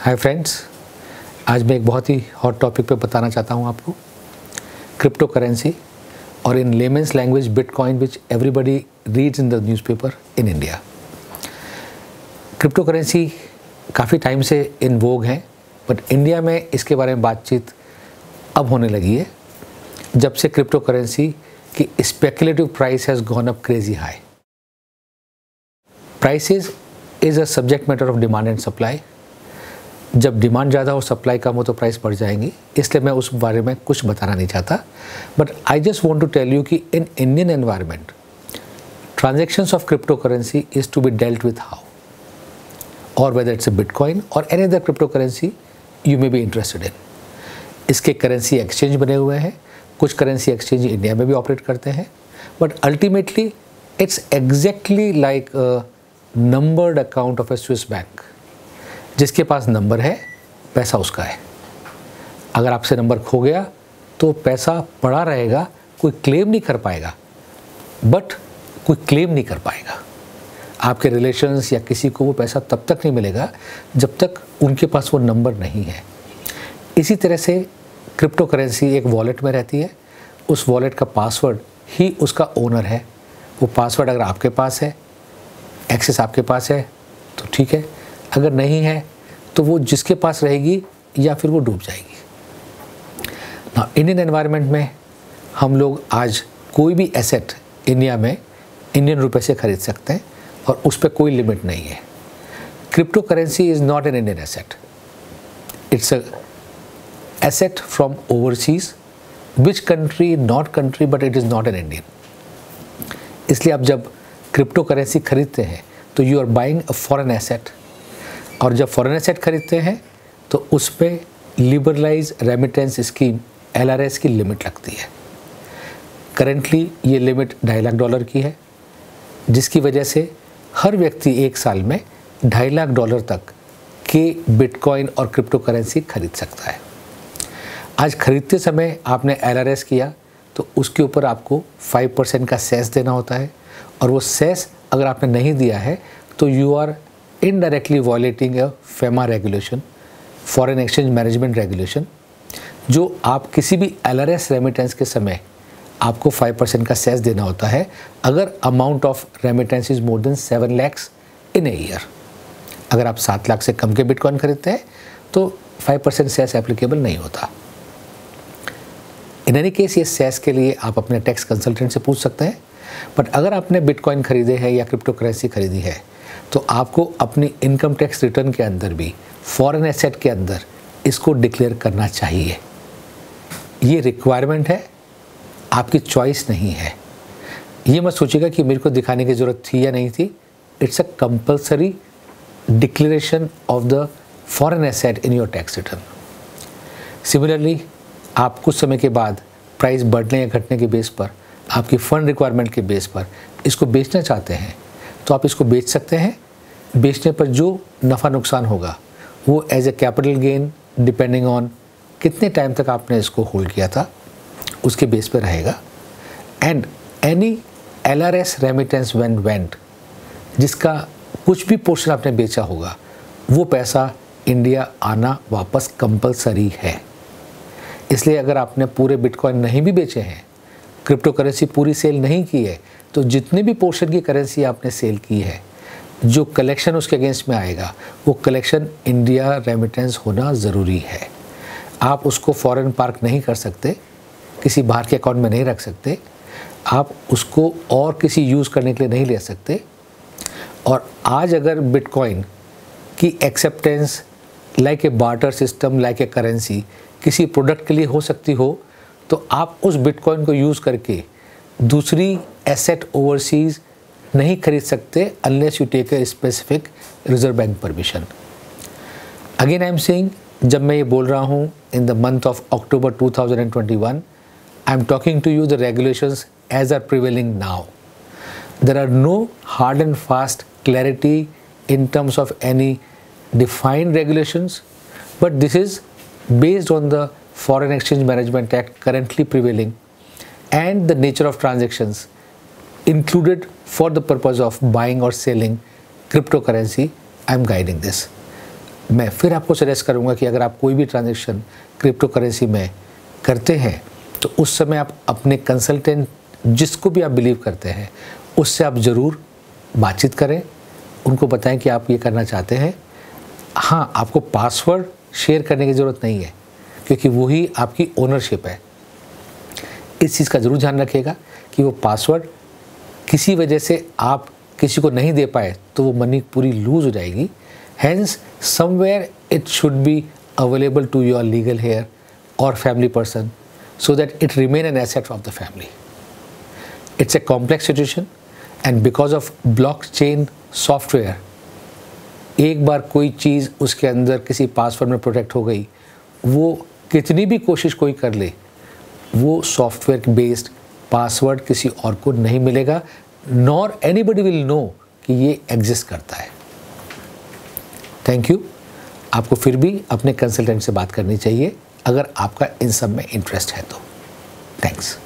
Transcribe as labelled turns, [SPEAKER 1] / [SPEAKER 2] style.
[SPEAKER 1] Hi friends, आज मैं एक बहुत ही हॉट टॉपिक पे बताना चाहता हूँ आपको, क्रिप्टो करेंसी और in layman's language bitcoin which everybody reads in the newspaper in India. Cryptocurrency काफ़ी टाइम से इन वोग हैं, बट इंडिया में इसके बारे में बातचीत अब होने लगी है जब से क्रिप्टो करेंसी की speculative price has gone up crazy high. Prices is a subject matter of demand and supply. जब डिमांड ज़्यादा हो, सप्लाई कम हो तो प्राइस बढ़ जाएंगी, इसलिए मैं उस बारे में कुछ बताना नहीं चाहता। But I just want to tell you कि in Indian environment transactions of cryptocurrency is to be dealt with how, और वेदर इट्स अ बिटकॉइन और any other cryptocurrency you may be interested in. इसके currency exchange बने हुए हैं, कुछ currency exchange India में भी operate करते हैं, but ultimately it's exactly like numbered account of A Swiss bank. जिसके पास नंबर है, पैसा उसका है। अगर आपसे नंबर खो गया तो पैसा पड़ा रहेगा, कोई क्लेम नहीं कर पाएगा, बट कोई क्लेम नहीं कर पाएगा। आपके रिलेशंस या किसी को वो पैसा तब तक नहीं मिलेगा जब तक उनके पास वो नंबर नहीं है। इसी तरह से क्रिप्टो करेंसी एक वॉलेट में रहती है, उस वॉलेट का पासवर्ड ही उसका ओनर है। वो पासवर्ड अगर आपके पास है, एक्सेस आपके पास है तो ठीक है, अगर नहीं है तो वो जिसके पास रहेगी या फिर वो डूब जाएगी ना। इंडियन एनवायरनमेंट में हम लोग आज कोई भी एसेट इंडिया में इंडियन रुपए से खरीद सकते हैं और उस पर कोई लिमिट नहीं है। Cryptocurrency is not an Indian asset, it's a asset from overseas, which country, not country, but it is not an Indian. इसलिए आप जब क्रिप्टो करेंसी खरीदते हैं तो you are buying a foreign asset, और जब फॉरेन एसेट खरीदते हैं तो उस पर लिबरलाइज रेमिटेंस स्कीम LRS की लिमिट लगती है। करेंटली ये लिमिट $2.5 लाख की है, जिसकी वजह से हर व्यक्ति एक साल में $2.5 लाख तक के बिटकॉइन और क्रिप्टो करेंसी खरीद सकता है। आज खरीदते समय आपने LRS किया तो उसके ऊपर आपको 5% का सेस देना होता है, और वो सेस अगर आपने नहीं दिया है तो you are indirectly violating a FEMA regulation, foreign exchange management regulation, जो आप किसी भी LRS रेमिटेंस के समय आपको 5% का सेस देना होता है अगर amount of remittance is more than 7 lakhs in a year. अगर आप 7 लाख से कम के बिटकॉइन खरीदते हैं तो 5% सेस एप्लीकेबल नहीं होता। इन एनी केस ये सेस के लिए आप अपने टैक्स कंसल्टेंट से पूछ सकते हैं, बट अगर आपने बिटकॉइन खरीदे हैं या क्रिप्टो करेंसी खरीदी है तो आपको अपनी इनकम टैक्स रिटर्न के अंदर भी फॉरेन एसेट के अंदर इसको डिक्लेयर करना चाहिए। ये रिक्वायरमेंट है, आपकी चॉइस नहीं है। ये मत सोचिएगा कि मेरे को दिखाने की ज़रूरत थी या नहीं थी। It's a compulsory declaration of the foreign asset in your tax return. Similarly आप कुछ समय के बाद प्राइस बढ़ने या घटने के बेस पर, आपकी फ़ंड रिक्वायरमेंट के बेस पर इसको बेचना चाहते हैं तो आप इसको बेच सकते हैं। बेचने पर जो नफ़ा नुकसान होगा वो as a capital gain, depending on कितने टाइम तक आपने इसको होल्ड किया था उसके बेस पे रहेगा। And any LRS remittance when went, जिसका कुछ भी पोर्शन आपने बेचा होगा, वो पैसा इंडिया आना वापस कंपलसरी है। इसलिए अगर आपने पूरे बिटकॉइन नहीं भी बेचे हैं, क्रिप्टो करेंसी पूरी सेल नहीं की है, तो जितने भी पोर्शन की करेंसी आपने सेल की है, जो कलेक्शन उसके अगेंस्ट में आएगा वो कलेक्शन इंडिया रेमिटेंस होना ज़रूरी है। आप उसको फॉरेन पार्क नहीं कर सकते, किसी बाहर के अकाउंट में नहीं रख सकते, आप उसको और किसी यूज़ करने के लिए नहीं ले सकते। और आज अगर बिटकॉइन की acceptance like a barter system, like a currency किसी प्रोडक्ट के लिए हो सकती हो, तो आप उस बिटकॉइन को यूज़ करके दूसरी एसेट ओवरसीज नहीं खरीद सकते unless you take a specific reserve bank permission. Again I am saying, जब मैं ये बोल रहा हूँ in the month of October 2021, I am talking to you the regulations as are prevailing now. There are no hard and fast clarity in terms of any defined regulations, but this is based on the Foreign Exchange Management Act currently prevailing and the nature of transactions included for the purpose of buying or selling cryptocurrency. I am guiding this. मैं फिर आपको suggest करूंगा कि अगर आप कोई भी transaction crypto currency में करते हैं तो उस समय आप अपने कंसल्टेंट, जिसको भी आप बिलीव करते हैं, उससे आप ज़रूर बातचीत करें, उनको बताएं कि आप ये करना चाहते हैं। हाँ, आपको पासवर्ड शेयर करने की ज़रूरत नहीं है, क्योंकि वही आपकी ओनरशिप है। इस चीज़ का ज़रूर ध्यान रखिएगा कि वो पासवर्ड किसी वजह से आप किसी को नहीं दे पाए तो वो मनी पूरी लूज हो जाएगी। Hence somewhere it should be available to your legal heir और family person so that it remain an asset of the family. It's a complex situation and because of blockchain software, एक बार कोई चीज़ उसके अंदर किसी password में protect हो गई, वो कितनी भी कोशिश कोई कर ले, वो सॉफ्टवेयर बेस्ड पासवर्ड किसी और को नहीं मिलेगा, नॉर एनीबडी विल नो कि ये एग्जिस्ट करता है। Thank you. आपको फिर भी अपने कंसल्टेंट से बात करनी चाहिए अगर आपका इन सब में इंटरेस्ट है तो। थैंक्स।